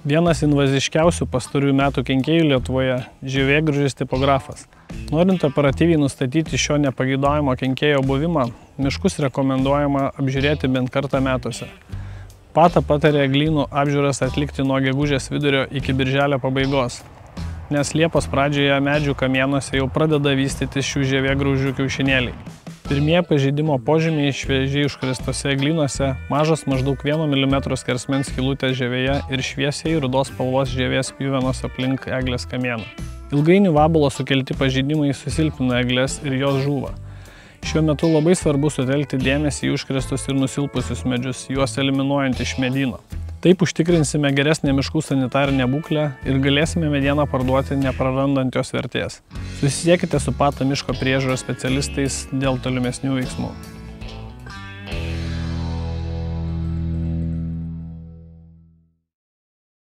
Vienas invaziškiausių pastarųjų metų kenkėjų Lietuvoje – žievėgraužis tipografas. Norint operatyviai nustatyti šio nepageidaujamo kenkėjo buvimą, miškus rekomenduojama apžiūrėti bent kartą metuose. PATA patarė eglynų apžiūras atlikti nuo gegužės vidurio iki birželio pabaigos, nes Liepos pradžioje medžių kamienuose jau pradeda vystytis šių žievėgraužių kiaušinėliai. Pirmieji pažeidimo požymiai šviežiai užkrėstose eglynuose – mažos maždaug 1 mm skersmens skylutės žievėje ir šviesiai rudos spalvos žievės pjuvenos aplink eglės kamieną. Ilgainiui vabalo sukelti pažeidimai susilpnina egles ir jos žūva. Šiuo metu labai svarbu sutelkti dėmesį į užkrėstus ir nusilpusius medžius, juos eliminuojant iš medyno. Taip užtikrinsime geresnę miškų sanitarinę būklę ir galėsime medieną parduoti neprarandant jos vertės. Susisiekite su PATA miško priežiūros specialistais dėl tolimesnių veiksmų.